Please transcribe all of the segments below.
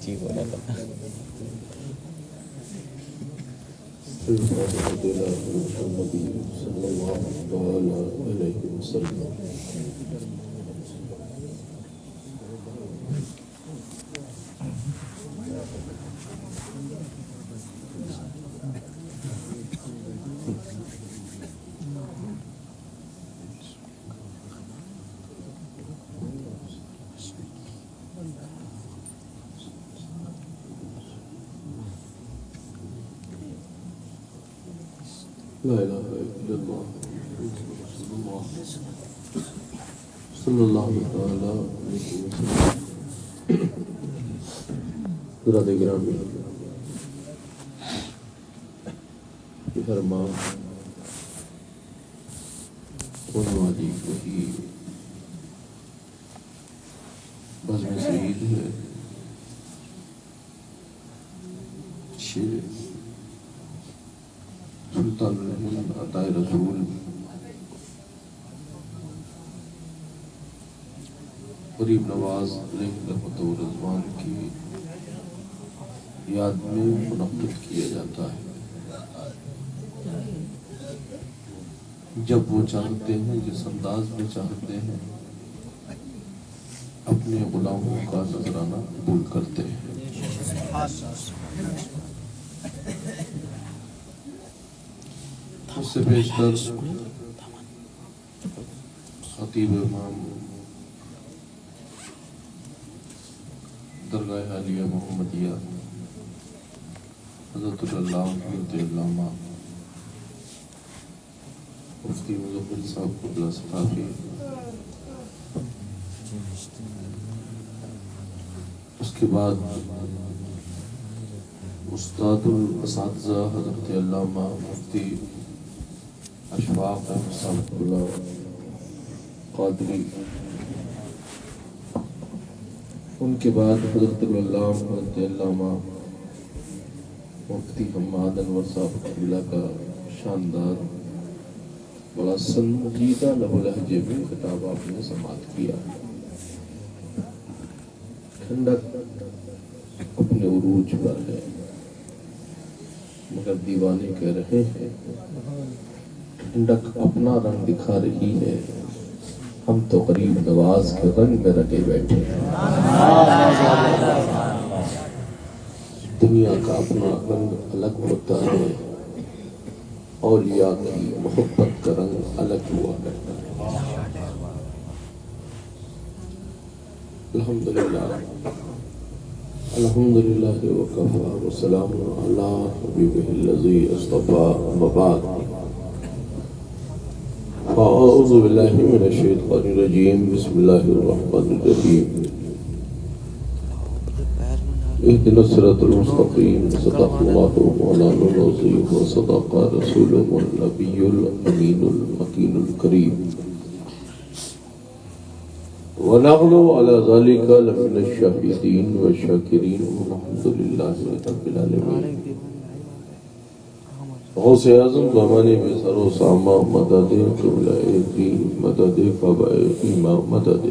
جی بولا تھا صلی اللہ علیہ وسلم. لا الہ الا اللہ صلی اللہ تعالی علیہ وسلم. حضرات گرامی، ہر ماں ہونے والی وہی بزم شہید ہے. سلطان الہند عطائے رسول غریب نواز علیہ رحمت و رضوان کی یاد میں منعقد کیا جاتا ہے. جب وہ چاہتے ہیں، جس انداز میں چاہتے ہیں، اپنے غلاموں کا نذرانہ قبول کرتے ہیں. اس سے بیشتر خطیب امام درگاہ عالیہ محمدیہ حضرت علامہ مفتی مظفر صاحب قبلہ ثقافی، اس کے بعد استاد الاساتذہ حضرت علامہ مفتی اشفاق احمد صاحب قبلہ قادری، ان کے بعد حضرت علامہ مفتی حماد انور صاحب قبلہ کا شاندار بڑا سنجیدہ لب و لہجے میں خطاب آپ نے سماعت کیا. ٹھنڈک اپنے عروج پر ہے، مگر دیوانے کہہ رہے ہیں ٹھنڈک اپنا رنگ دکھا رہی ہے، ہم تو غریب نواز کے رنگ میں رگے بیٹھے ہیں. دنیا کا اپنا رنگ الگ ہوتا ہے، اولیاء کی محبت کا رنگ الگ ہوا کرتا ہے. الحمدللہ وکفا وسلام علی حبیبہ الذی اصطفیٰ. اما بعد، اعوذ باللہ من الشیطان الرجیم، بسم اللہ الرحمن الرحیم. اهدنا الصراط المستقیم، صدق اللہ مولانا العظیم وصدق رسوله النبی الامین المکین الکریم، ونحن على ذلك لمن الشاهدین والشاکرین والحمد للہ رب العالمین. غوث اعظم زمانے میں سر و سامہ مدد قبلہ دین مدد قبائل امام مدد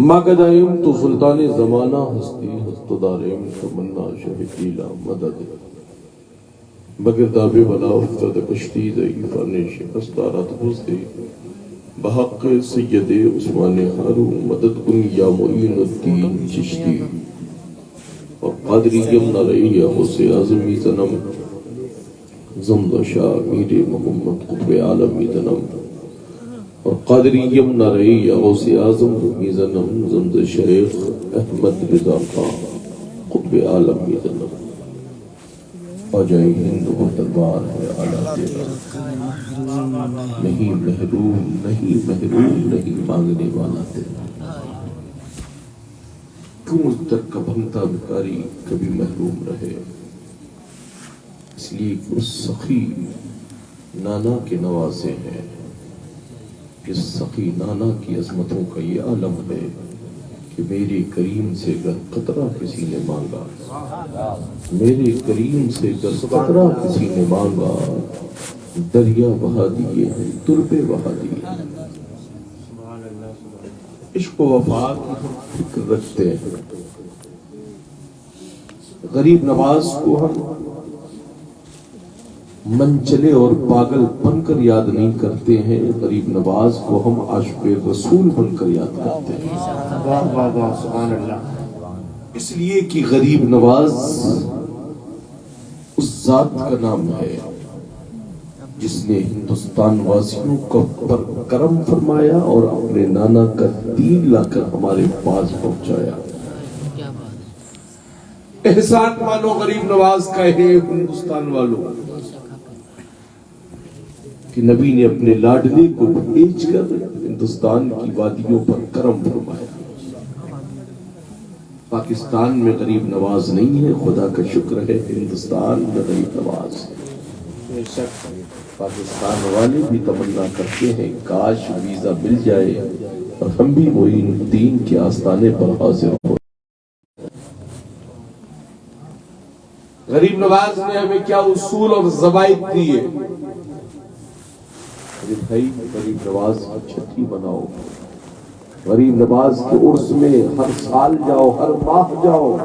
ماقدائم تو سلطان زمانہ ہستی ہستداریم تمنا شہدیلا مدد مگر دابی بلا افتاد کشتی ضعیفان شکستارات بزدے بحق سید عثمان حارون مدد کن یا معین الدین چشتی. اور قادریم نہ رہی ہے غوث اعظمی زنم زمد شاہ میر محمد قطب عالمی زنم. اور قادریم نہ رہی ہے غوث اعظم زنم زمد شیخ احمد رضا خان قطب عالمی زنم. خواجہ ہند و دربار ہے اعلیٰ تیرا، نہیں محروم نہیں مانگنے والا تیرا. کیوں اس تک کا بھنگتا بھکاری کبھی محروم رہے. اس لیے کہ اس سخی نانا کے نوازے ہیں. اس سخی نانا کی عظمتوں کا یہ عالم ہے کہ میرے کریم سے گر قطرہ کسی نے مانگا، میرے کریم سے گر قطرہ کسی نے مانگا، دریا بہا دیے ہیں تربے بہا دیے ہیں. عشق و وفا کی ہم فکر رکھتے ہیں، غریب نواز کو ہم منچلے اور پاگل بن کر یاد نہیں کرتے ہیں، غریب نواز کو ہم عاشق رسول بن کر یاد کرتے ہیں۔ واہ واہ واہ، سبحان اللہ۔ اس لیے کہ غریب نواز اس ذات کا نام ہے جس نے ہندوستان واسیوں کو پر کرم فرمایا اور اپنے نانا کا دین لا کر ہمارے پاس پہنچایا۔ احسان مانو غریب نواز کا ہے ہندوستان والوں کہ نبی نے اپنے لاڈلے کو بھیج کر ہندوستان کی وادیوں پر کرم فرمایا۔ پاکستان میں غریب نواز نہیں ہے، خدا کا شکر ہے ہندوستان میں غریب نواز ہے۔ بے شک پاکستان والے بھی تمنا کرتے ہیں کاش ویزا مل جائے اور ہم بھی معین الدین کے آستانے پر حاضر ہو۔ غریب نواز نے ہمیں کیا اصول اور ضوابط دیے؟ بھائی غریب نواز کی چھٹی بناؤ، غریب نواز کے عرس میں ہر سال جاؤ، ہر ماہ جاؤ،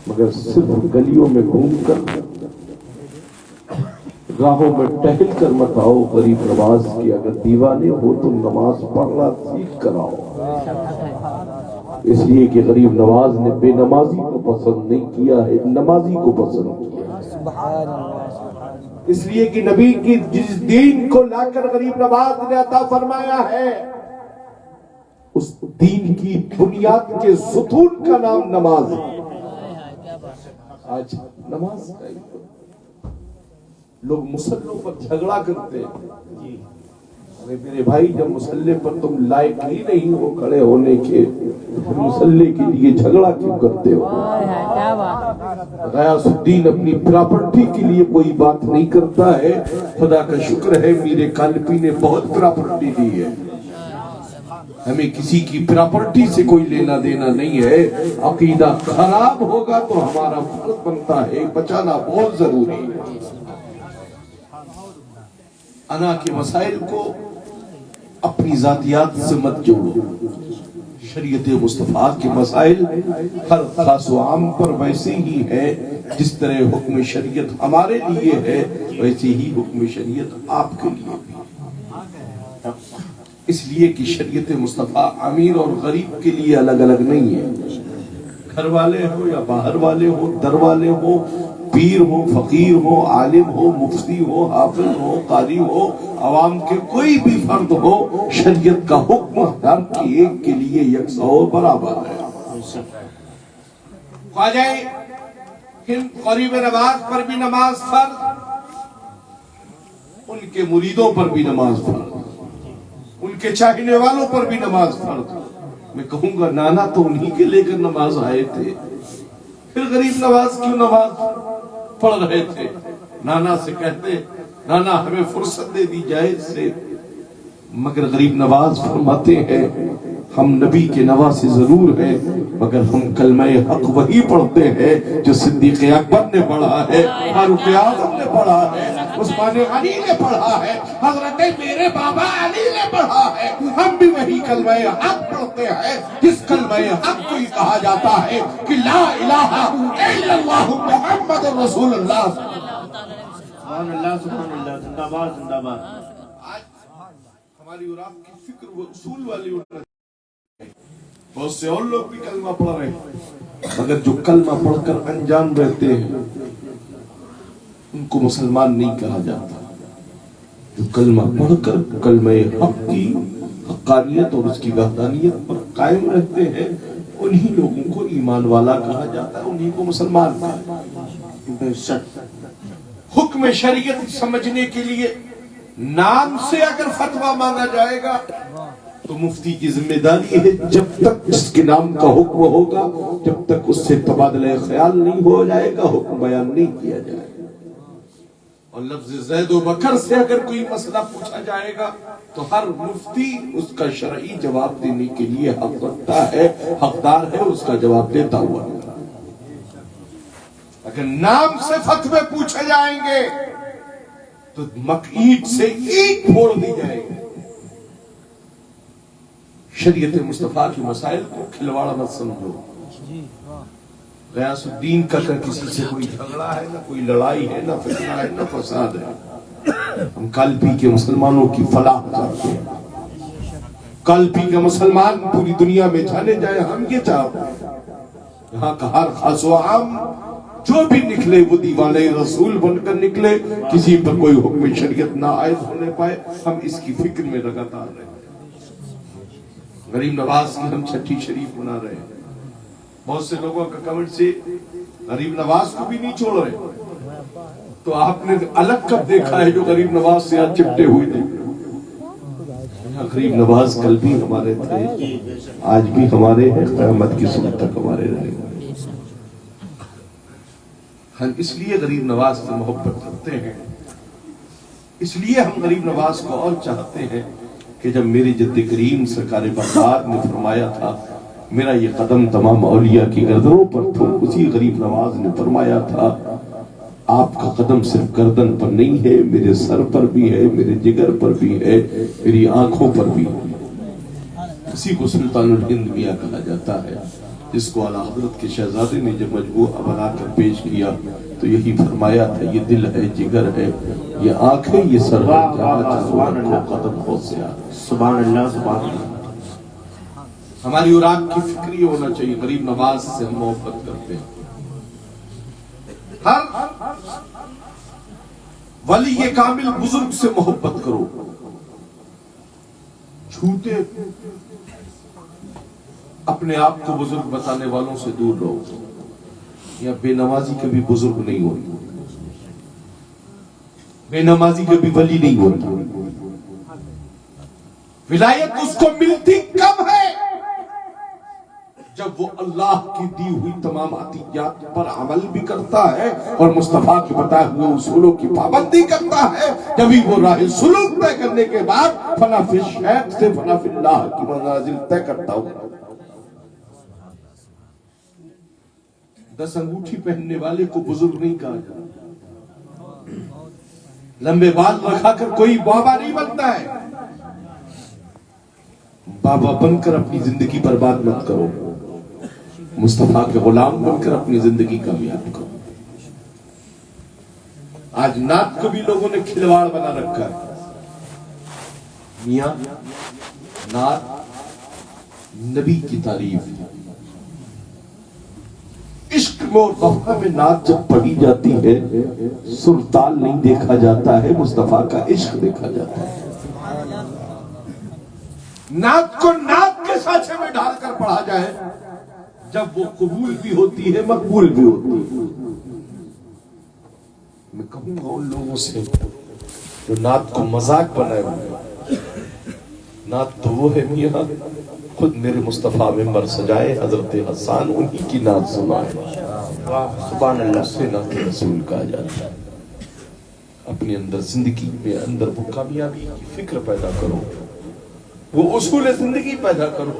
مگر صرف گلیوں میں گھوم کر راہوں میں ٹہل کر مت آؤ۔ غریب نواز کے اگر دیوانے ہو تو نماز پڑھنا سیکھ کر آؤ، اس لیے کہ غریب نواز نے بے نمازی کو پسند نہیں کیا ہے، نمازی کو پسند کیا۔ اس لیے کہ نبی کی جس دین کو لا کر غریب نواز نے عطا فرمایا ہے، اس دین کی بنیاد کے ستون کا نام نماز ہے۔ آج نماز کا لوگ مصلوں پر جھگڑا کرتے ہیں، ارے میرے بھائی جب مصلے پر تم لائق ہی نہیں ہو کھڑے ہونے کے، مصلے کے لیے جھگڑا کیوں کرتے ہو؟ غیاث الدین اپنی پراپرٹی کے لیے کوئی بات نہیں کرتا ہے، خدا کا شکر ہے میرے کالپی نے بہت پراپرٹی دی ہے، ہمیں کسی کی پراپرٹی سے کوئی لینا دینا نہیں ہے۔ عقیدہ خراب ہوگا تو ہمارا فرض بنتا ہے بچانا بہت ضروری ہے۔ انا کے مسائل کو اپنی ذاتیات سے مت جوڑو، شریعت مصطفیٰ کے مسائل ہر خاص و عام پر ویسے ہی ہے، جس طرح حکم شریعت ہمارے لیے ہے ویسے ہی حکم شریعت آپ کے لیے بھی، اس لیے کہ شریعت مصطفیٰ امیر اور غریب کے لیے الگ الگ نہیں ہے، گھر والے ہو یا باہر والے ہو، در والے ہو، پیر ہو، فقیر ہو، عالم ہو، مفتی ہو، حافظ ہو، قاری ہو، عوام کے کوئی بھی فرد ہو، شریعت کا حکم ہر ایک کے لیے یکساں اور برابر ہے۔ خواجہ ہند غریب نواز پر بھی نماز فرض، ان کے مریدوں پر بھی نماز فرض، ان کے چاہنے والوں پر بھی نماز فرض۔ میں کہوں گا نانا تو انہی کے لے کر نماز آئے تھے، پھر غریب نواز کیوں نماز پڑھ رہے تھے؟ نانا سے کہتے نانا ہمیں فرصت دے دی جائے اس سے، مگر غریب نواز فرماتے ہیں ہم نبی کے نواسے ضرور ہیں، مگر ہم کلمہ حق وہی پڑھتے ہیں جو صدیق اکبر نے پڑھا ہے، فاروق اعظم نے پڑھا ہے، عثمان غنی نے پڑھا ہے، حضرت میرے بابا علی نے پڑھا ہے۔ ہم بھی وہی کلمہ حق پڑھتے ہیں جس کلمہ حق کو ہی کہا جاتا ہے کہ لا الہ الا اللہ محمد رسول اللہ۔ سبحان اللہ، سبحان اللہ، زندہ باد، زندہ باد۔ آج ہماری اور آپ کی فکر وہ اصول والی اٹھ رہی ہے، بہت سے اور لوگ بھی کلمہ پڑھ رہے ہیں، مگر جو کلمہ پڑھ کر انجان رہتے ہیں ان کو مسلمان نہیں کہا جاتا۔ جو کلمہ پڑھ کر کلمہ حق کی حقانیت اور اس کی وحدانیت پر قائم رہتے ہیں انہی لوگوں کو ایمان والا کہا جاتا ہے، انہی کو مسلمان کہا جاتا ہے۔ بے شک حکم شریعت سمجھنے کے لیے نام سے اگر فتویٰ مانگا جائے گا تو مفتی کی ذمہ داری ہے جب تک جس کے نام کا حکم ہوگا جب تک اس سے تبادلہ خیال نہیں ہو جائے گا حکم بیان نہیں کیا جائے گا۔ اور لفظ زید و بکر سے اگر کوئی مسئلہ پوچھا جائے گا تو ہر مفتی اس کا شرعی جواب دینے کے لیے حق رکھتا ہے، حقدار ہے اس کا جواب دیتا ہوا۔ اگر نام سے فتوے پوچھے جائیں گے تو اینٹ سے اینٹ پھوڑ دی جائے گی۔ شریعت مصطفیٰ کے مسائل کو کھلواڑا مت سمجھو، غیاث الدین کا کسی سے کوئی جھگڑا ہے، نہ کوئی لڑائی ہے، نہ فتنہ ہے، نہ فساد ہے۔ ہم کالپی کے مسلمانوں کی فلاح چاہتے ہیں، کالپی کے مسلمان پوری دنیا میں جانے جائے، ہم یہ چاہتے ہیں یہاں کا ہر خاص و عام جو بھی نکلے وہ دیوانے رسول بن کر نکلے، کسی پر کوئی حکم شریعت نہ عائد ہونے پائے۔ ہم اس کی فکر میں لگاتار رہے۔ غریب نواز کی ہم چھٹی شریف منا رہے ہیں۔ بہت سے لوگوں کا کمنٹ سے غریب نواز کو بھی نہیں چھوڑ رہے، تو آپ نے الگ کب دیکھا ہے جو غریب نواز سے آج چپٹے ہوئے تھے؟ غریب نواز کل بھی ہمارے تھے، آج بھی ہمارے ہیں، قیامت کی صبح تک ہمارے رہے گا۔ ہم اس لیے غریب نواز سے محبت کرتے ہیں، اس لیے ہم غریب نواز کو اور چاہتے ہیں کہ جب میرے جد کریم سرکار بغداد نے فرمایا تھا میرا یہ قدم تمام اولیاء کی گردنوں پر تھا، اسی غریب نواز نے فرمایا تھا آپ کا قدم صرف گردن پر نہیں ہے، میرے سر پر بھی ہے، میرے جگر پر بھی ہے، میری آنکھوں پر بھی ہے۔ اسی کو سلطان الہند میاں کہا جاتا ہے، جس کو اعلیٰ حضرت کے شہزادے نے جب مجموعہ بنا کر پیش کیا تو یہی فرمایا تھا یہ دل ہے، جگر ہے، یہ آنکھ ہے، یہ سر ہے، جہاں چاہو رکھو قدم ہو سیا۔ سبحان اللہ، سبحان اللہ۔ ہماری اور آپ کی فکر یہ ہونا چاہیے غریب نواز سے ہم محبت کرتے ہیں۔ ہر ولی کامل بزرگ سے محبت کرو، جھوٹے اپنے آپ کو بزرگ بتانے والوں سے دور رہو، یا بے نمازی کبھی بزرگ نہیں ہوتی، بے نمازی کبھی ولی نہیں ہوتی۔ ولایت اس کو ملتی کب ہے جب وہ اللہ کی دی ہوئی تمام عطیات پر عمل بھی کرتا ہے اور مصطفیٰ کے بتائے ہوئے اصولوں کی پابندی کرتا ہے، جبھی وہ راہ سلوک طے کرنے کے بعد فنا فی الشیخ سے فنا فی اللہ کی منازل طے کرتا ہوں۔ 10 انگوٹھی پہننے والے کو بزرگ نہیں کہا جاتا، لمبے بال رکھا کر کوئی بابا نہیں بنتا ہے۔ بابا بن کر اپنی زندگی برباد مت کرو، مصطفیٰ کے غلام بن کر اپنی زندگی کامیاب کرو۔ آج نعت کو بھی لوگوں نے کھلواڑ بنا رکھا ہے۔ میاں نعت نبی کی تعریف، عشق میں اور وفا میں نعت جب پڑھی جاتی ہے سرتال نہیں دیکھا جاتا ہے، مصطفیٰ کا عشق دیکھا جاتا ہے۔ نعت کو نعت کے سانچے میں ڈال کر پڑھا جائے جب وہ قبول بھی ہوتی ہے، مقبول بھی ہوتی ہے۔ میں کہوں گا ان لوگوں سے جو نعت کو مذاق بنائے ہوئے، نعت تو وہ ہے میاں خود میرے مصطفیٰ ممبر سجائے، حضرت حسان انہی کی نعت سنائے، سبحان اللہ۔ سے نعت رسول کہا جاتا ہے۔ اپنے اندر زندگی میں اندر وہ کامیابی کی فکر پیدا کرو، وہ اصول زندگی پیدا کرو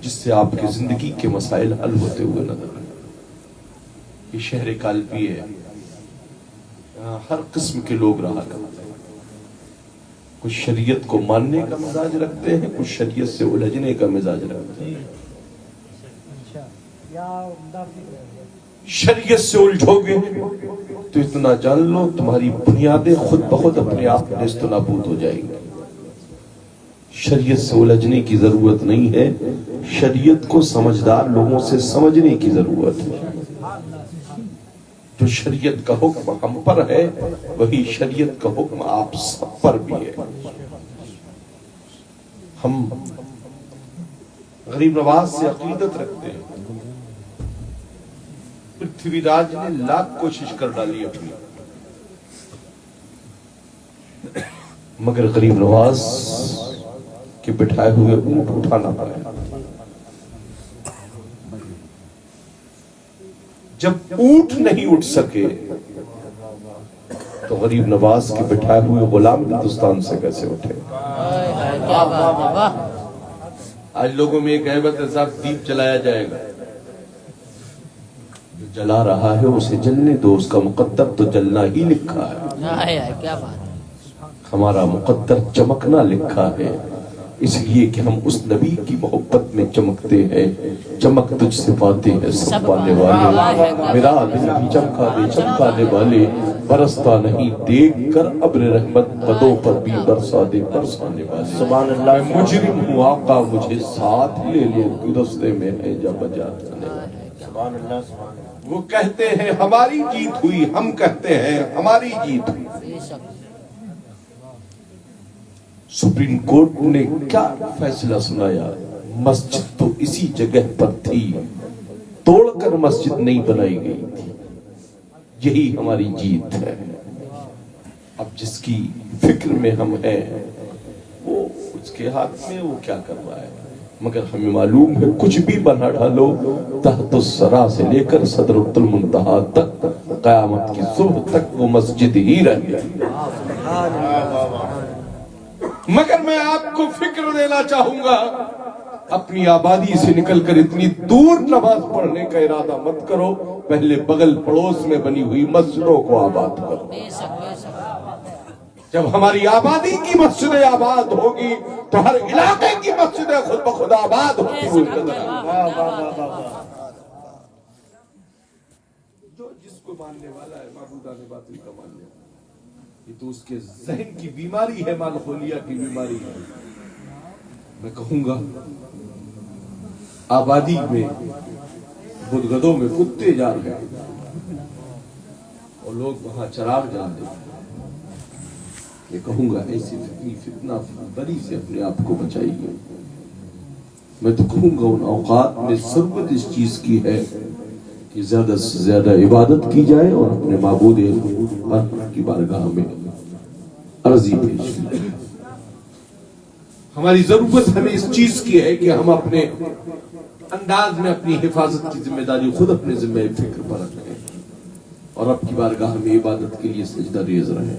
جس سے آپ کی زندگی کے مسائل حل ہوتے ہوئے نظر آئے۔ یہ شہر کالپی ہے، یہاں ہر قسم کے لوگ رہا کرتے ہیں، کچھ شریعت کو ماننے کا مزاج رکھتے ہیں، کچھ شریعت سے الجھنے کا مزاج رکھتے ہیں۔ شریعت سے الجھو گے تو اتنا جان لو تمہاری بنیادیں خود بخود اپنے آپ نیست و نابود ہو جائیں گی۔ شریعت سے الجھنے کی ضرورت نہیں ہے، شریعت کو سمجھدار لوگوں سے سمجھنے کی ضرورت ہے۔ جو شریعت کا حکم ہم پر ہے وہی شریعت کا حکم آپ سب پر بھی ہے۔ ہم غریب نواز سے عقیدت رکھتے ہیں، پرتھوی راج نے لاکھ کوشش کر ڈالی اپنی، مگر غریب نواز کہ بٹھائے ہوئے اونٹ اٹھانا پڑے۔ جب اونٹ نہیں اٹھ سکے تو غریب نواز کے بٹھائے ہوئے غلام ہندوستان سے کیسے اٹھے؟ آج لوگوں میں ایک غیبت ہے، صاحب دیپ جلایا جائے گا، جو جلا رہا ہے اسے جلنے دو، اس کا مقدر تو جلنا ہی لکھا ہے۔ کیا بات، ہمارا مقدر چمکنا لکھا ہے، اس لیے کہ ہم اس نبی کی محبت میں چمکتے ہیں. چمک تجھ سے پاتے ہیں سب پانے والے. میرا دل بھی چمکانے والے. برستا نہیں دیکھ کر ابر رحمت بدوں پر بھی برسا دے برسانے والے. سبحان اللہ. میں مجرم ہوں آقا مجھے ساتھ لے لو رستے میں ہے جب بجا جانے والے. سبحان اللہ سبحان اللہ. وہ کہتے ہیں ہماری جیت ہوئی, ہم کہتے ہیں ہماری جیت ہوئی. سپریم کورٹ نے کیا فیصلہ سنایا؟ مسجد تو اسی جگہ پر تھی, توڑ کر مسجد نہیں بنائی گئی تھی. یہی ہماری جیت ہے. اب جس کی فکر میں ہم ہیں وہ اس کے ہاتھ میں وہ کیا کر رہا ہے, مگر ہمیں معلوم ہے کچھ بھی بنا ڈالو تحت الثری سے لے کر صدرۃ المنتہا تک قیامت کی صبح تک وہ مسجد ہی رہے گی. مگر میں آپ کو فکر دینا چاہوں گا, اپنی آبادی سے نکل کر اتنی دور نماز پڑھنے کا ارادہ مت کرو. پہلے بغل پڑوس میں بنی ہوئی مسجدوں کو آباد کرو. جب ہماری آبادی کی مسجدیں آباد ہوگی تو ہر علاقے کی مسجدیں خود بخود آباد ہوتی ہوئی نظر آئیں. جو جس کو ماننے والا ہے معبودان باطل کا ماننے والا, یہ تو اس کے ذہن کی بیماری ہے, مالخولیہ کی بیماری ہے. میں کہوں گا آبادی میں بدگدوں میں کتے جا رہے ہیں اور لوگ وہاں چراغ جلا دیتے ہیں. یہ کہوں گا ایسی فتنہ بری سے اپنے آپ کو بچائیے. میں تو کہوں گا ان اوقات میں ضرورت اس چیز کی ہے کہ زیادہ سے زیادہ عبادت کی جائے اور اپنے معبود کی بارگاہ میں عرضی پیش کی جائے. ہماری ضرورت ہمیں اس چیز کی ہے کہ ہم اپنے انداز میں اپنی حفاظت کی ذمہ داری خود اپنے ذمہ فکر پر رکھیں اور رب کی بارگاہ میں عبادت کے لیے سجدہ ریز رہیں.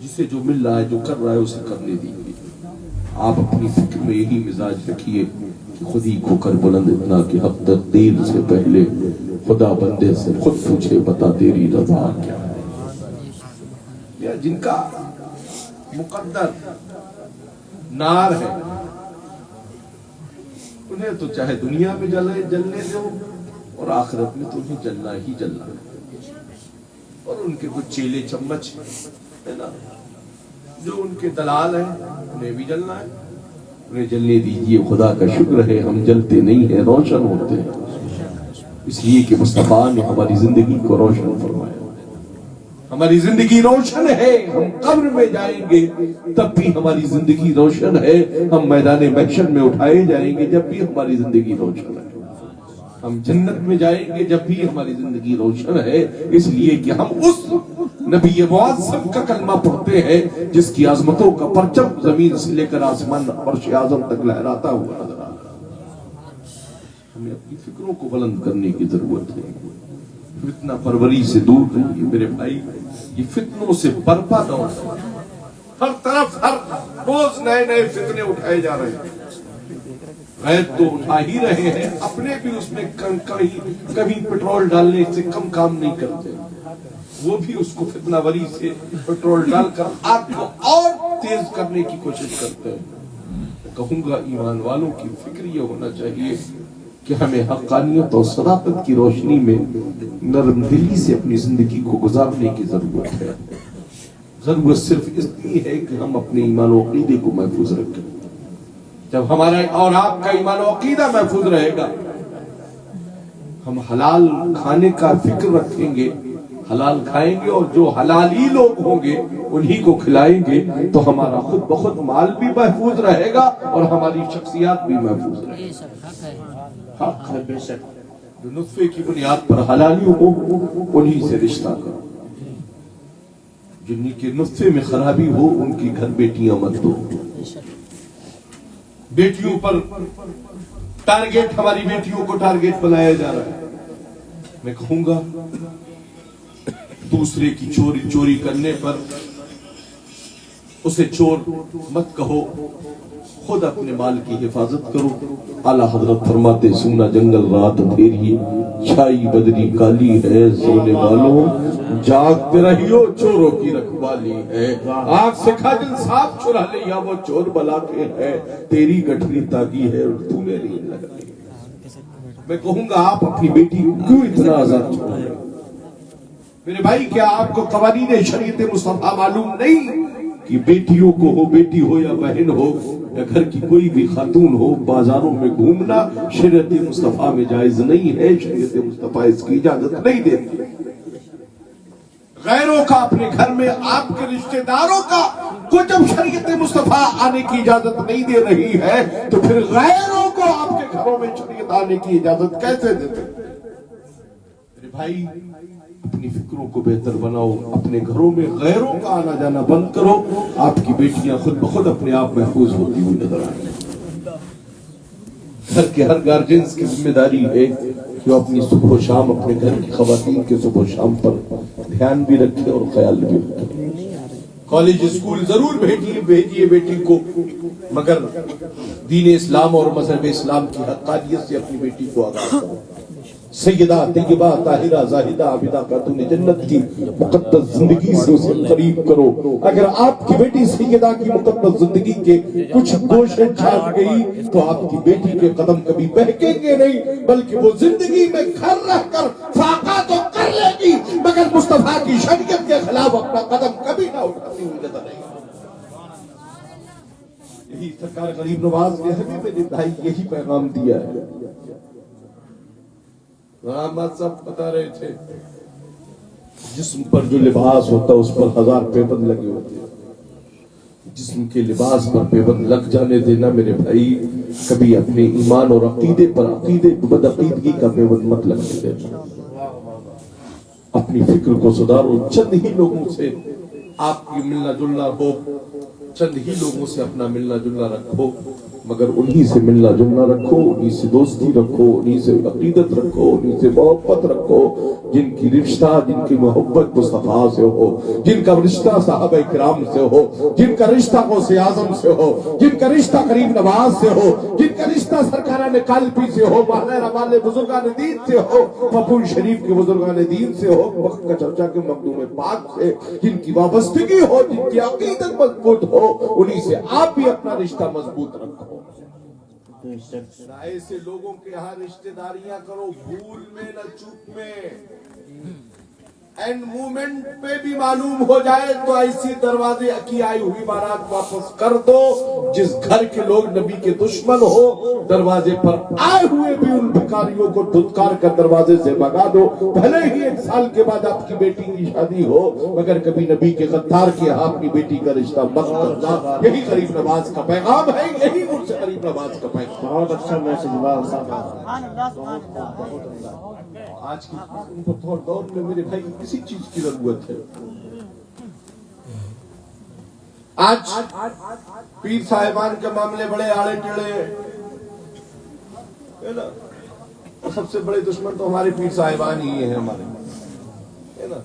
جسے جو مل رہا ہے جو کر رہا ہے اسے کرنے دیجیے. آپ اپنی فکر میں یہی مزاج رکھیے کہ خود ہی کو کر بلند اتنا کہ حق تقدیر سے پہلے خدا بندے سے خود پوچھے بتا تیری رضا کیا ہے. جن کا مقدر نار ہے انہیں تو چاہے دنیا میں جلنے دو اور آخرت میں تو انہیں جلنا ہی جلنا ہے. اور ان کے کچھ چیلے چمچ ہے نا جو ان کے دلال ہیں انہیں بھی جلنا ہے, انہیں جلنے دیجئے. خدا کا شکر ہے ہم جلتے نہیں ہیں, روشن ہوتے ہیں, اس لیے کہ مصطفیٰ نے ہماری زندگی کو روشن فرمایا. ہماری زندگی روشن ہے, ہم قبر میں جائیں گے تب بھی ہماری زندگی روشن ہے, ہم میدان محشر میں اٹھائے جائیں گے جب بھی ہماری زندگی روشن ہے, ہم جنت میں جائیں گے جب بھی ہماری زندگی روشن ہے. اس لیے کہ ہم اس نبی معظم کا کلمہ پڑھتے ہیں جس کی عظمتوں کا پرچم زمین سے لے کر آسمان عرش اعظم تک لہراتا ہوا نظر آ رہا ہے. ہمیں اپنی فکروں کو بلند کرنے کی ضرورت ہے. فتنہ پروری سے دور رہیے میرے بھائی, یہ فتنوں سے برپا نہ ہو. ہر طرف ہر روز نئے نئے فتنے اٹھائے جا رہے ہیں. غیر تو اٹھا ہی رہے ہیں, اپنے بھی اس میں کہیں پٹرول ڈالنے سے کم کام نہیں کرتے, وہ بھی اس کو فتنہ وری سے پٹرول ڈال کر آگ کو اور تیز کرنے کی کوشش کرتے ہیں. کہوں گا ایمان والوں کی فکر یہ ہونا چاہیے کہ ہمیں حقانیت اور صداقت کی روشنی میں نرم دلی سے اپنی زندگی کو گزارنے کی ضرورت ہے. ضرورت صرف اتنی ہے کہ ہم اپنے ایمان و عقیدے کو محفوظ رکھیں. جب ہمارا اور آپ کا ایمان و عقیدہ محفوظ رہے گا, ہم حلال کھانے کا فکر رکھیں گے, حلال کھائیں گے اور جو حلالی لوگ ہوں گے انہی کو کھلائیں گے, تو ہمارا خود بخود مال بھی محفوظ رہے گا اور ہماری شخصیات بھی محفوظ رہے گی. حق ہے بے شک, جو نطفے کی بنیاد پر حلالی ہو انہی سے رشتہ کرو, جن کے نطفے میں خرابی ہو ان کی گھر بیٹیاں مت دو. بیٹیوں پر ٹارگیٹ, ہماری بیٹیوں کو ٹارگیٹ بنایا جا رہا ہے. میں کہوں گا دوسرے کی چوری کرنے پر اسے چور مت کہو, خود اپنے مال کی حفاظت کرو. اعلیٰ حضرت فرماتے سونا جنگل رات اندھیری, چھائی بدری کالی ہے سونے والوں, جاگتے رہیو چوروں کی رکھوالی ہے، آنکھ سے کھجل صاف چرا لیا وہ چور بلا کے ہے، تیری گٹھری تاگی ہے اور تو نے نہیں لگائی۔ میں کہوں گا آپ اپنی بیٹی کو کیوں اتنا آزاد چھوڑ رہے؟ میرے بھائی کیا آپ کو قوانین شریعت مصطفیٰ معلوم نہیں کہ بیٹیوں کو ہو، بیٹی ہو یا بہن ہو یا گھر کی کوئی بھی خاتون ہو، بازاروں میں گھومنا شریعت مصطفیٰ میں جائز نہیں ہے، شریعت مصطفیٰ اس کی اجازت نہیں دیتی۔ غیروں کا اپنے گھر میں، آپ کے رشتہ داروں کا کو جب شریعت مصطفیٰ آنے کی اجازت نہیں دے رہی ہے تو پھر غیروں کو آپ کے گھروں میں شریعت آنے کی اجازت کیسے دیتے؟ میرے بھائی اپنی فکروں کو بہتر بناؤ، اپنے گھروں میں غیروں کا آنا جانا بند کرو، آپ کی بیٹیاں خود بخود اپنے آپ محفوظ ہوتی ہوئی نظر آئیں گی۔ گھر کے ہر گارجنز کی ذمہ داری ہے کہ وہ اپنی صبح و شام اپنے گھر کی خواتین کے صبح و شام پر دھیان بھی رکھے اور خیال بھی رکھے۔ کالج اسکول ضرور بھیجیے بیٹی کو، مگر دین اسلام اور مذہب اسلام کی حقانیت سے اپنی بیٹی کو آگاہ کرو۔ سیدہ طیبہ طاہرہ زاہدہ عابدہ خاتون جنت کی مقدس زندگی سے اسے قریب کرو۔ اگر آپ کی بیٹی سیدہ کی مقدس زندگی کے کچھ گوشے چھاٹ گئی تو آپ کی بیٹی کے قدم کبھی بہکیں گے نہیں، بلکہ وہ زندگی میں گھر رہ کر فاقہ تو کر لے گی مگر مصطفیٰ کی شریعت کے خلاف اپنا قدم کبھی نہ اٹھاتی ہوئی نظر آئے گی۔ یہی سرکار غریب نواز کے حبیب نے بھائی یہی پیغام دیا ہے۔ رحمت صاحب بتا رہے تھے جسم پر جو لباس ہوتا ہے اس پر 1000 پیبند لگے ہوتے ہیں، جسم کے لباس پر پیبند لگ جانے دینا میرے بھائی، کبھی اپنے ایمان اور عقیدے پر بد عقیدگی کا پیبند مت لگنے دینا۔ اپنی فکر کو سدھارو، چند ہی لوگوں سے آپ کی ملنا جلنا ہو، چند ہی لوگوں سے اپنا ملنا جلنا رکھو، مگر انہی سے ملنا جلنا رکھو، انہی سے دوستی رکھو، انہی سے عقیدت رکھو، انہی سے محبت رکھو، جن کی رشتہ، جن کی محبت مصطفیٰ سے ہو، جن کا رشتہ صحابہ کرام سے ہو، جن کا رشتہ غوث اعظم سے ہو، جن کا رشتہ غریب نواز سے ہو، جن کا رشتہ سرکاران کالپی سے ہو، مہلہ والے بزرگان دین سے ہو، پپور شریف کے بزرگان دین سے ہو، وقت کا چرچا کے مخدوم پاک سے، جن کی وابستگی ہو، جن کی عقیدت مضبوط ہو، انہی سے آپ بھی اپنا رشتہ مضبوط رکھو۔ ایسے لوگوں کے یہاں رشتہ داریاں کرو، بھول میں نہ چوک میں، اینڈ مومنٹ پہ بھی معلوم ہو جائے تو ایسی دروازے کی آئی ہوئی بارات واپس کر دو۔ جس گھر کے لوگ نبی کے دشمن ہو، دروازے پر آئے ہوئے بھی ان بھکاریوں کو دھتکار کر دروازے سے بھگا دو، بھلے ہی 1 سال کے بعد آپ کی بیٹی کی شادی ہو، مگر کبھی نبی کے غدار کے یہاں اپنی بیٹی کا رشتہ مت کرنا۔ یہی غریب نواز کا پیغام ہے، یہی مجھ سے غریب نواز کا پیغام۔ بہت اچھا میسج صاحب۔ آج کی دور میں میرے بھائی کسی چیز کی ضرورت ہے؟ آج پیر صاحبان کے معاملے بڑے آڑے ٹیڑے ہیں نا، سب سے بڑے دشمن تو ہمارے پیر صاحبان ہی ہیں ہمارے، ہے نا،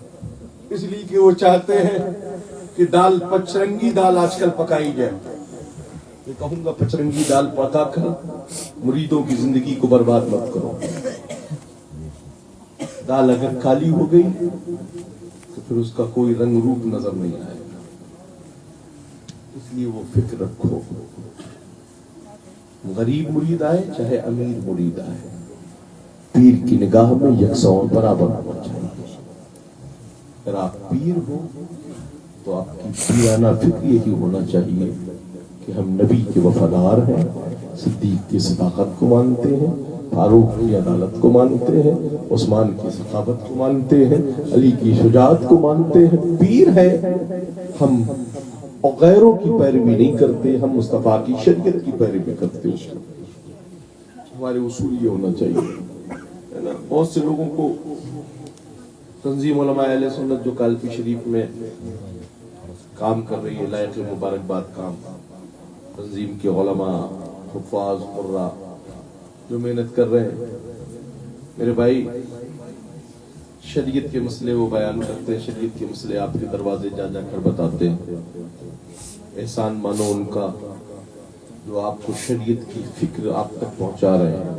اس لیے کہ وہ چاہتے ہیں کہ دال پچرنگی دال آج کل پکائی جائے۔ میں کہوں گا پچرنگی دال پکا کر مریدوں کی زندگی کو برباد مت کرو۔ دال اگر کالی ہو گئی تو پھر اس کا کوئی رنگ روپ نظر نہیں آئے گا، اس لیے وہ فکر رکھو، غریب مرید آئے چاہے امیر مرید آئے، پیر کی نگاہ میں یکساں برابر ہونا چاہیے۔ اگر آپ پیر ہو تو آپ کی پیرانہ فکر یہی ہونا چاہیے کہ ہم نبی کے وفادار ہیں، صدیق کی صداقت کو مانتے ہیں، فاروق کی عدالت کو مانتے ہیں، عثمان کی سخاوت کو مانتے ہیں، علی کی شجاعت کو مانتے ہیں، پیر ہے ہم، اور غیروں کی پیروی نہیں کرتے، ہم مصطفیٰ کی شریعت کی پیروی کرتے ہیں۔ ہمارے اصول یہ ہونا چاہیے، بہت سے لوگوں کو تنظیم علماء اہل سنت جو کالپی شریف میں کام کر رہی ہے، لائق مبارکباد کام، تنظیم کے علماء، حفاظ، قراء جو محنت کر رہے ہیں، میرے بھائی شریعت کے مسئلے وہ بیان کرتے ہیں، شریعت کے مسئلے آپ کے دروازے جا جا کر بتاتے ہیں۔ احسان مانو ان کا جو آپ کو شریعت کی فکر آپ تک پہنچا رہے ہیں،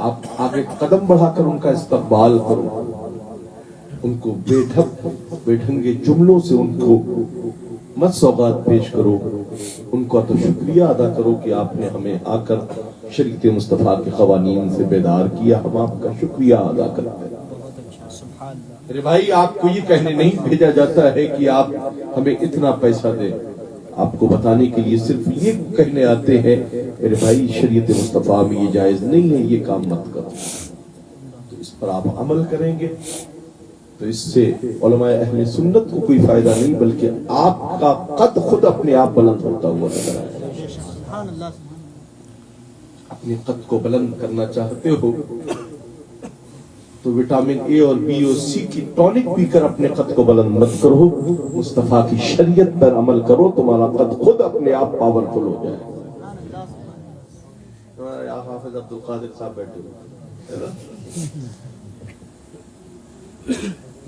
آپ آگے قدم بڑھا کر ان کا استقبال کرو، ان کو بے ڈھنگے جملوں سے ان کو مت سوغات پیش کرو، ان کا تو شکریہ ادا کرو کہ آپ نے ہمیں آ کر شریعت مصطفیٰ کے قوانین سے بیدار کیا، ہم آپ کا شکریہ ادا کرتے ہیں۔ میرے بھائی، آپ کو یہ کہنے نہیں بھیجا جاتا ہے کہ آپ ہمیں اتنا پیسہ دیں، آپ کو بتانے کے لیے صرف یہ کہنے آتے ہیں میرے بھائی شریعت مصطفیٰ میں یہ جائز نہیں ہے، یہ کام مت کرو۔ تو اس پر آپ عمل کریں گے تو اس سے علماء اہل سنت کو کوئی فائدہ نہیں، بلکہ آپ کا قد خود اپنے آپ بلند ہوتا ہوا نظر آئے گا۔ اپنے قد کو بلند کرنا چاہتے ہو تو وٹامن اے اور بی اور سی کی ٹونک پی کر اپنے قد کو بلند مت کرو، مصطفیٰ کی شریعت پر عمل کرو، تمہارا قد خود اپنے آپ پاورفل ہو جائے گا۔ حافظ عبد القادر صاحب بیٹھے ہوئے،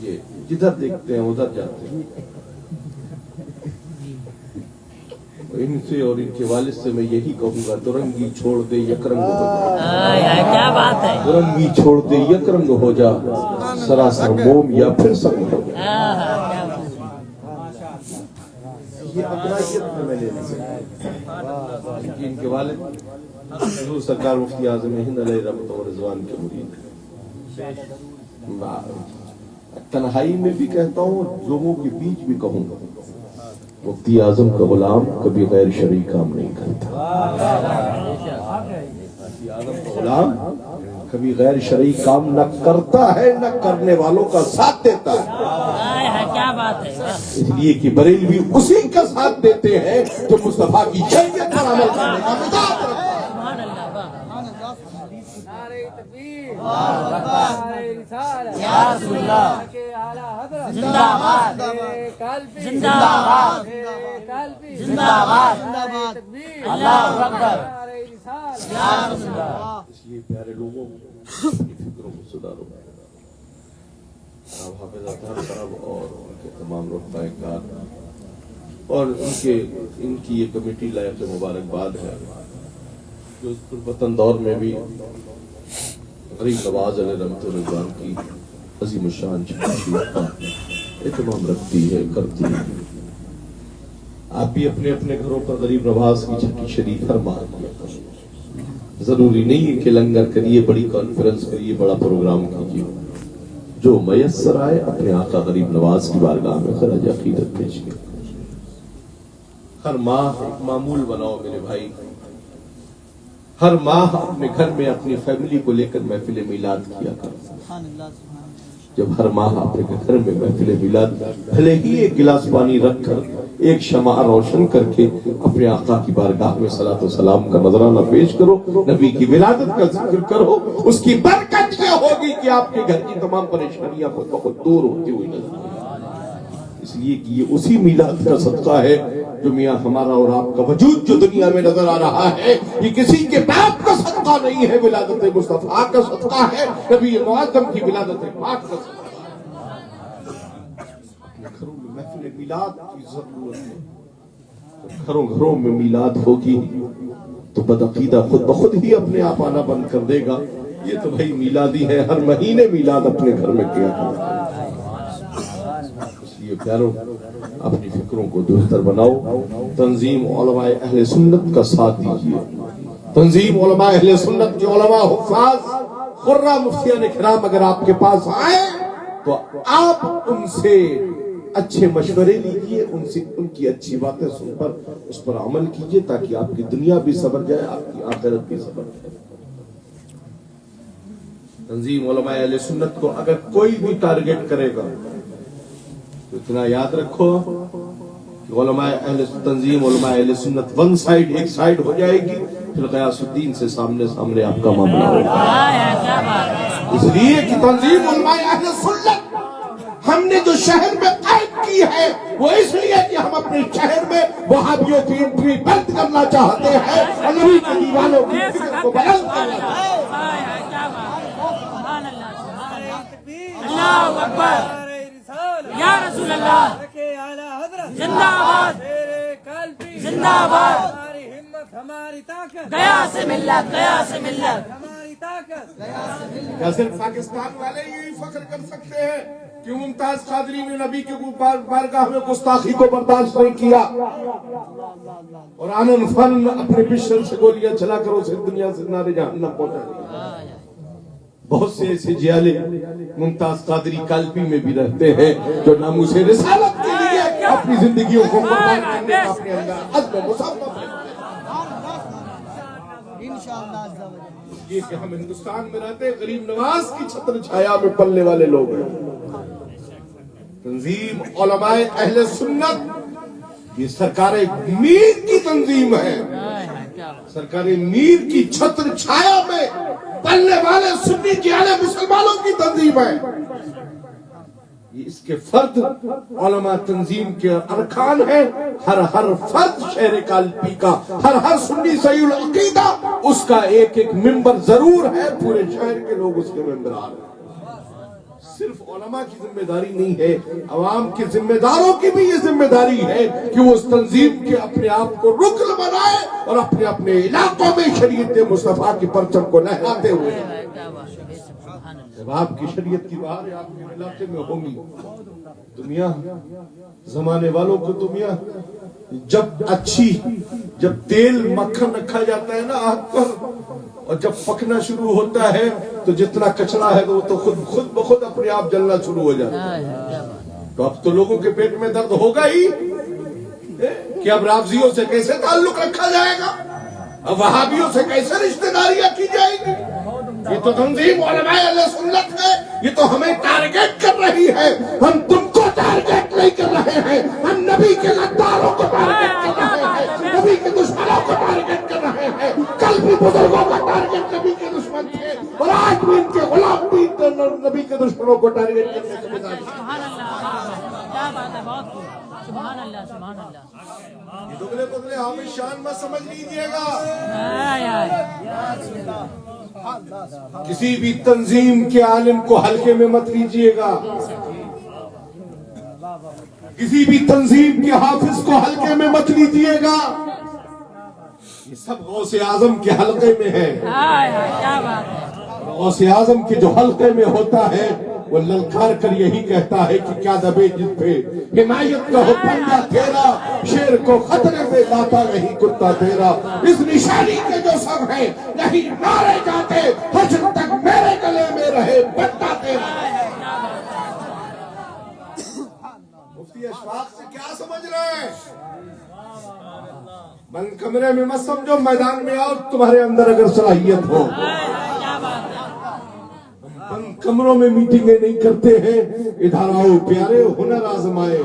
یہ جدھر دیکھتے ہیں ادھر جاتے ہیں۔ ان سے اور ان کے والد سے میں یہی کہوں گا، درنگی چھوڑ دے یکرنگ ہو جا، کیا بات ہے، درنگی چھوڑ دے یکرنگ ہو جا، سراسر موم یا پھر سنگ ہو جا۔ یہ اقرائیت میں میں نے ان کے والد حضور سرکار مفتی اعظم ہند علیہ رحمۃ و رضوان کے مرید ہیں۔ تنہائی میں بھی کہتا ہوں، لوگوں کے بیچ بھی کہوں گا، مفتی اعظم کا غلام کبھی غیر شرعی کام نہیں کرتا۔ مفتی اعظم کا غلام کبھی غیر شرعی کام نہ کرتا ہے، نہ کرنے والوں کا ساتھ دیتا ہے۔ کیا بات ہے، اس لیے کہ بریلوی اسی کا ساتھ دیتے ہیں جو مصطفیٰ کی شریعت پر عمل کرنے کا مزاج رکھتا ہے۔ اس لیے پیارے لوگوں کی فکروں کو سدھارو۔ جناب حافظ اطہر صاحب اور ان کے تمام رفقائے کار اور ان کی یہ کمیٹی لائق مبارکباد ہے جو اس پربتن دور میں بھی غریب نواز علیہ رحمۃ الرضوان کی عظیم الشان شخصیت کا اہتمام رکھتی ہے، کرتی ہے۔ آپ بھی اپنے اپنے گھروں پر غریب نواز کی چھٹی شریف ہر ماہ کیا کریں۔ ضروری نہیں ہے کہ لنگر کریے، بڑی کانفرنس کریے، بڑا پروگرام کیجیے، جو میسر آئے اپنے آقا غریب نواز کی بارگاہ میں خراج عقیدت پیش کریں۔ ہر ماہ ایک معمول بناؤ میرے بھائی، ہر ماہ اپنے گھر میں اپنی فیملی کو لے کر محفل میلاد کیا کرو۔ جب ہر ماہ اپنے گھر میں محفل میلاد، بھلے ہی ایک گلاس پانی رکھ کر، ایک شمع روشن کر کے اپنے آقا کی بارگاہ میں صلاۃ و سلام کا نذرانہ پیش کرو، نبی کی ولادت کا ذکر کرو، اس کی برکت کیا ہوگی کہ آپ کے گھر کی تمام پریشانیاں بہت دور ہوتی ہوئی نظر آئیں۔ اس لیے کہ یہ اسی میلاد کا صدقہ ہے جو میاں ہمارا اور آپ کا وجود جو دنیا میں نظر آ رہا ہے، یہ کسی کے باپ کا صدقہ نہیں ہے، ولادت مصطفیٰ کا صدقہ ہے، نبی معظم کی ولادت پاک کا صدقہ ہے۔ گھروں میں محفل میلاد کی ضرورت ہے۔ گھروں میں میلاد ہوگی تو بدعقیدہ خود بخود ہی اپنے آپ آنا بند کر دے گا، یہ تو بھائی میلادی ہے، ہر مہینے میلاد اپنے گھر میں کیا کرتا ہے۔ پیارو، اپنی فکروں کو بہتر بناؤ، تنظیم علماء اہل سنت کا ساتھ دیجیے۔ تنظیم علماء اہل سنت کے علماء حفاظ قرہ مفتیان کرام اگر آپ کے پاس آئے تو آپ ان سے اچھے مشورے لیجیے، ان کی اچھی باتیں سن کر اس پر عمل کیجیے تاکہ آپ کی دنیا بھی سنور جائے، آپ کی آخرت بھی سنور جائے۔ تنظیم علماء اہل سنت کو اگر کوئی بھی ٹارگٹ کرے گا تو اتنا یاد رکھو کہ تنظیم علماء اہل سنت ایک سائیڈ ہو جائے گی، پھر غیاث الدین سے سامنے آپ کا معاملہ ہوگا۔ اس لیے کہ تنظیم علماء اہل سنت ہم نے جو شہر میں قائم کی ہے وہ اس لیے کہ ہم اپنے شہر میں وہابیوں کی انٹری بند کرنا چاہتے ہیں، نبی کے دیوانوں کی فکر کو بلند کرنا چاہتے ہیں۔ اللہ اکبر، یا رسول اللہ، زندہ آباد، زندہ آباد، ہماری ہمت، ہماری طاقت، گیا سے ملت، گیا سے ملت، ہماری طاقت، گیا سے ملت۔ کیا صرف پاکستان والے یہی فخر کر سکتے ہیں کہ ممتاز قادری نے نبی کے بارگاہ میں گستاخی کو برداشت نہیں کیا اور آنن فن اپنے پسٹل سے گولیاں چلا کر اسے دنیا سے نارے جہنم پہنچا دیا۔ بہت سے ایسے جیالے ممتاز قادری کالپی میں بھی رہتے ہیں جو ناموس رسالت کے لیے اپنی زندگیوں کو قربان کرنے کا اپنے اندر عزم مصمم ہے۔ یہ کہ ہم ہندوستان میں رہتے ہیں، غریب نواز کی چھتر چھایا میں پلنے والے لوگ ہیں۔ تنظیم علماء اہل سنت یہ سرکار میر کی تنظیم ہے، سرکار میر کی چھتر چھایا میں پلنے والے سنی جیالے مسلمانوں کی تنظیم ہے۔ یہ اس کے فرد علماء تنظیم کے ارکان ہیں۔ ہر فرد شہر کالپی کا، ہر سنی صحیح العقیدہ اس کا ایک ایک ممبر ضرور ہے، پورے شہر کے لوگ اس کے ممبران ہیں۔ صرف علماء کی ذمہ داری نہیں ہے، عوام کے ذمہ داروں کی بھی یہ ذمہ داری ہے کہ وہ اس تنظیم کے اپنے آپ کو رکن بنائے اور اپنے اپنے علاقوں میں شریعت مصطفیٰ کی پرچم کو لہراتے ہوئے۔ جب آپ کی شریعت کی بہار آپ کے علاقے میں ہوگی تو میاں زمانے والوں کو تو میاں جب تیل مکھن رکھا جاتا ہے نا آگ پر اور جب پکنا شروع ہوتا ہے تو جتنا کچرا ہے وہ تو خود بخود اپنے آپ جلنا شروع ہو جاتا ہے۔ تو اب تو لوگوں کے پیٹ میں درد ہوگا ہی کہ اب رافضیوں سے کیسے تعلق رکھا جائے گا، اب وہابیوں سے کیسے رشتہ داریاں کی جائے گی۔ یہ تو تنظیم علماء اہل سنت ہے، یہ تو ہمیں ٹارگیٹ کر رہی ہے۔ ہم تم کو ٹارگیٹ نہیں کر رہے ہیں، ہم نبی کے غداروں کو ٹارگیٹ کر رہے ہیں، نبی کے دشمنوں کو ٹارگیٹ کر رہے ہیں۔ کل بھی بزرگوں کا ٹارگیٹ نبی کے دشمن تھے اور آج بھی ان کے غلام بھی نبی کے دشمنوں کو ٹارگیٹ کرنے کے بجائے۔ سبحان اللہ، کیا بات ہے، بہت خوب، سبحان اللہ، سبحان اللہ۔ یہ دگلے پتلے حافظ شان میں سمجھ لیجیے گا۔ کسی بھی تنظیم کے عالم کو حلقے میں مت لیجیے گا، کسی بھی تنظیم کے حافظ کو حلقے میں مت لیجیے گا۔ یہ سب غوث اعظم کے حلقے میں ہے۔ کیا بات ہے، غوث اعظم کے جو حلقے میں ہوتا ہے وہ للکار کر یہی کہتا ہے کہ کیا دبے جس پہ حمایت کا ہو پنجہ تیرا، شیر کو خطرے میں لاتا نہیں کتا تیرا۔ اس نشانی کے جو سب ہیں نہیں مارے جاتے، حشر تک میرے گلے میں رہے بندہ تیرا۔ مفتی اشفاق سے کیا سمجھ رہے ہیں؟ بند کمرے میں مت سمجھو، میدان میں آؤ تمہارے اندر اگر صلاحیت ہو۔ ہم کمروں میں میٹنگیں نہیں کرتے ہیں، ادھر آؤ پیارے، ہنر آزمائے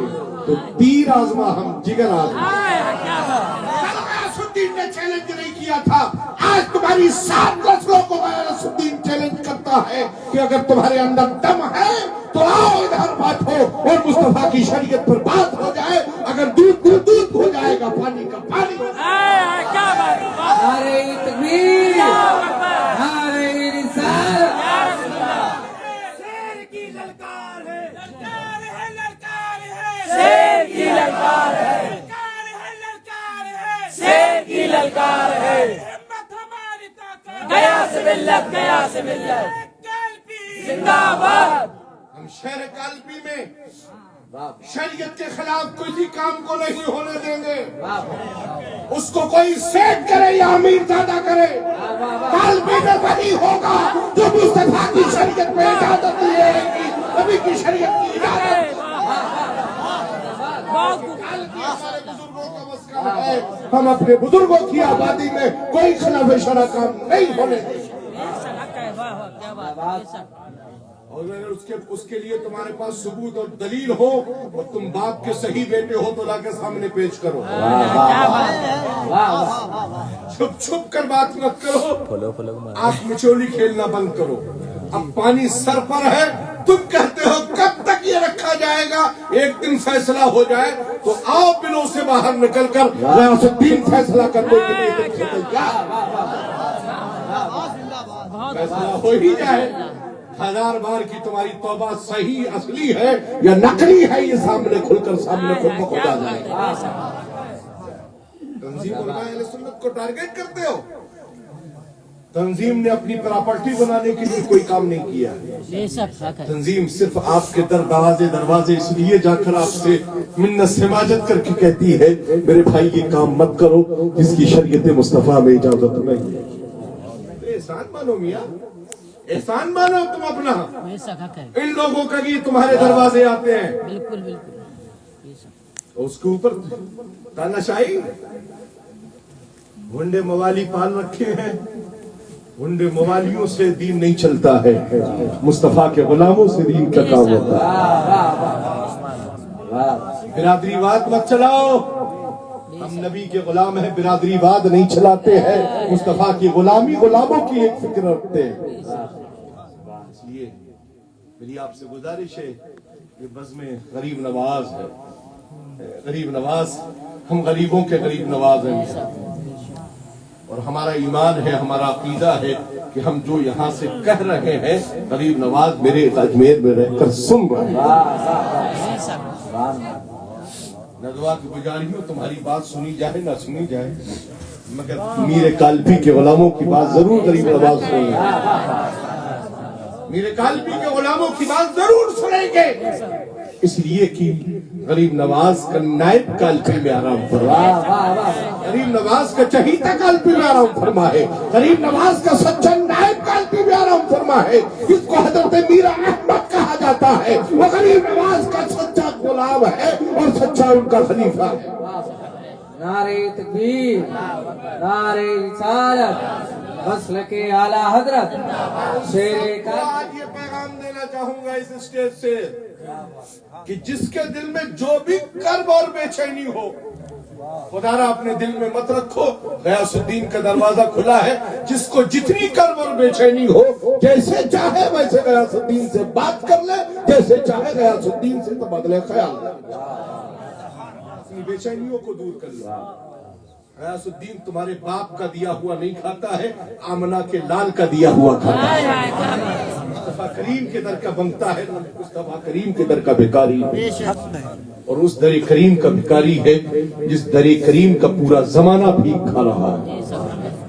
تو تیر آزما ہم جگر آزمائے۔ غیاث الدین نے چیلنج نہیں کیا تھا، آج تمہاری 7 نسلوں کو غیاث الدین چیلنج کرتا ہے کہ اگر تمہارے اندر دم ہے تو آؤ ادھر بیٹھو اور مصطفیٰ کی شریعت پر بات ہو جائے۔ اگر دودھ ہو جائے گا، پانی کا پانی۔ کیا بات ہے، نعرہ تکبیر، نعرہ رسالت۔ شیر کی للکار ہے، للکار ہے، للکار ہے، شیر کی للکار ہے، للکار ہے، للکار ہے، شیر کی للکار ہے۔ ہمت ہماری طاقت، گیا سے ملت، گیا سے ملت، کالپی زندہ باد۔ ہم شہر کالپی میں شریعت کے خلاف کسی کام کو نہیں ہونے دیں گے۔ اس کو کوئی سیٹ کرے یا امیر زیادہ کرے، کالپی میں وہی ہوگا جو مصطفیٰ کی شریعت میں اجازت دی جائے گی، نبی کی شریعت کی اجازت۔ کالپی ہمارے بزرگوں کا مسکن ہے، ہم اپنے بزرگوں کی آبادی میں کوئی خلاف شرع کام نہیں ہونے دیں گے۔ کیا بات ہے، اور اگر اس کے لیے تمہارے پاس ثبوت اور دلیل ہو اور تم باپ کے صحیح بیٹے ہو تو لا کے سامنے پیش کرو۔ چھپ کر بات مت کرو، آنکھ مچولی کھیلنا بند کرو۔ اب پانی سر پر ہے، تم کہتے ہو کب تک یہ رکھا جائے گا، ایک دن فیصلہ ہو جائے تو آؤ بلوں سے باہر نکل کر غیاث الدین فیصلہ کرنے کے لیے فیصلہ ہو ہی جائے۔ 1000 بار کی تمہاری توبہ صحیح اصلی ہے یا نقلی ہے، یہ سامنے کھل کر سامنے خود بخود آ جائے گا۔ تنظیم علماء اہل سنت کو ٹارگیٹ کرتے ہو، تنظیم نے اپنی پراپرٹی بنانے کے لیے کوئی کام نہیں کیا ہے. تنظیم صرف آپ کے دروازے اس لیے جا کر آپ سے منت سماجت کر کے کہتی ہے میرے بھائی یہ کام مت کرو جس کی شریعت مصطفیٰ میں اجازت نہیں ہے. احسان مانو میاں، احسان مانو تم اپنا. ان لوگوں کا یہ تمہارے دروازے آتے ہیں، بالکل بالکل اس کے اوپر تاناشاہی. گنڈے موالی پال رکھے ہیں، گنڈے موالیوں سے دین نہیں چلتا ہے، مصطفیٰ کے غلاموں سے دین کا کام ہوتا ہے. برادری واد مت چلاؤ، ہم نبی کے غلام ہیں، برادری واد نہیں چلاتے ہیں، مصطفیٰ کی غلامی غلاموں کی ایک فکر رکھتے ہیں. اس لیے میری آپ سے گزارش ہے، یہ بزم غریب نواز ہے، غریب نواز، ہم غریبوں کے غریب نواز ہیں، اور ہمارا ایمان ہے، ہمارا عقیدہ ہے کہ ہم جو یہاں سے کہہ رہے ہیں غریب نواز میرے اجمیر میں رہ کر سن رہے ہیں. ندوہ کی گزارش تمہاری بات سنی جائے نہ سنی جائے مگر میر کالپی کے غلاموں کی بات ضرور غریب نواز سنیں گے. میر کالپی کے غلاموں کی بات ضرور سنیں گے، اس لیے کہ غریب نواز کا نائب کالپی میں آرام فرما ہے، غریب نواز کا چہیتا کالپی میں آرام فرما ہے، غریب نواز کا سچا نائب کالپی میں آرام فرما ہے. اس کو حضرت میرا احمد کہا جاتا ہے، وہ غریب نواز کا سچا غلام ہے اور سچا ان کا خلیفہ ہے. نعرہ تکبیر، نعرہ رسالت، مسلک اعلی حضرت شیر کا. آج یہ پیغام دینا چاہوں گا اس اسٹیج سے کہ جس کے دل میں جو بھی کرب اور بے چینی ہو، خدا را اپنے دل میں مت رکھو، غیاث الدین کا دروازہ کھلا ہے. جس کو جتنی کرب اور بے چینی ہو جیسے چاہے ویسے غیاث الدین سے بات کر لے، جیسے چاہے غیاث الدین سے تبادلہ خیال کر، اپنی بے چینیوں کو دور کر لو. غیاث الدین تمہارے باپ کا دیا ہوا نہیں کھاتا ہے، آمنہ کے لال کا دیا ہوا کھاتا ہے. مصطفیٰ کریم کے در کا بنتا ہے، مصطفیٰ کریم کے در کا بھکاری ہے، اور اس در کریم کا بھکاری ہے جس در کریم کا پورا زمانہ بھی کھا رہا ہے.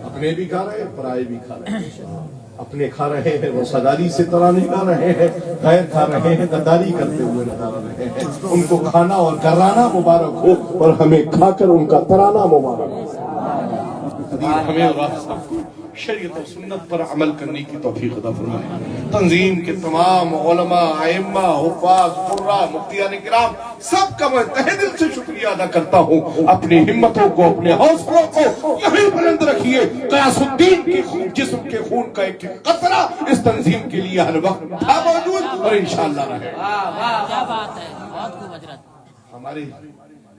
اپنے بھی کھا رہے ہیں، پرائے بھی کھا رہے ہیں. اپنے کھا رہے ہیں وہ صداری سے ترانے گا رہے ہیں، غیر کھا رہے ہیں غداری کرتے ہوئے نظر آ رہے ہیں. ان کو کھانا اور گرانا مبارک ہو اور ہمیں کھا کر ان کا ترانا مبارک ہو. ہمیں اور آپ سب کو شریعت و سنت پر عمل کرنے کی توفیق عطا فرمائے. تنظیم کے تمام علماء، ائمہ، حفاظ، قراء، مفتیان کرام سب کا میں تہ دل سے شکریہ ادا کرتا ہوں. اپنی ہمتوں کو، اپنے حوصلوں کو یہی بلند رکھیے. غیاث الدین کے جسم کے خون کا ایک قطرہ اس تنظیم کے لیے ہر وقت تھا موجود اور انشاءاللہ رہے. کیا بات ہے، بہت خوب حضرت. ہمارے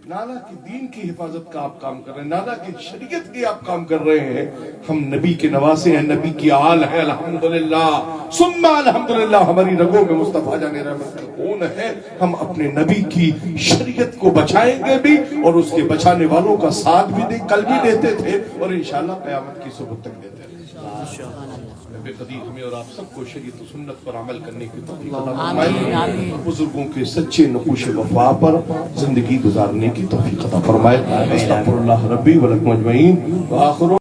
نانا کی دین کی حفاظت کا آپ کام کر رہے ہیں، نانا کی شریعت کی آپ کام کر رہے ہیں. ہم نبی کے نواسے ہیں، نبی کی آل ہے، الحمدللہ ثم الحمدللہ. ہماری رگوں میں مصطفیٰ جان رحمت کا خون ہے. ہم اپنے نبی کی شریعت کو بچائیں گے بھی اور اس کے بچانے والوں کا ساتھ بھی دیں. کل بھی دیتے تھے اور انشاءاللہ قیامت کی صبح تک دیتے ہیں. رب قدیر ہمیں اور آپ سب کو شریعت و سنت پر عمل کرنے کی توفیق عطا فرمائے. بزرگوں کے سچے نقوش وفا پر زندگی گزارنے کی توفیق عطا فرمائے. استغفر اللہ ربی ولکم اجمعین. وآخر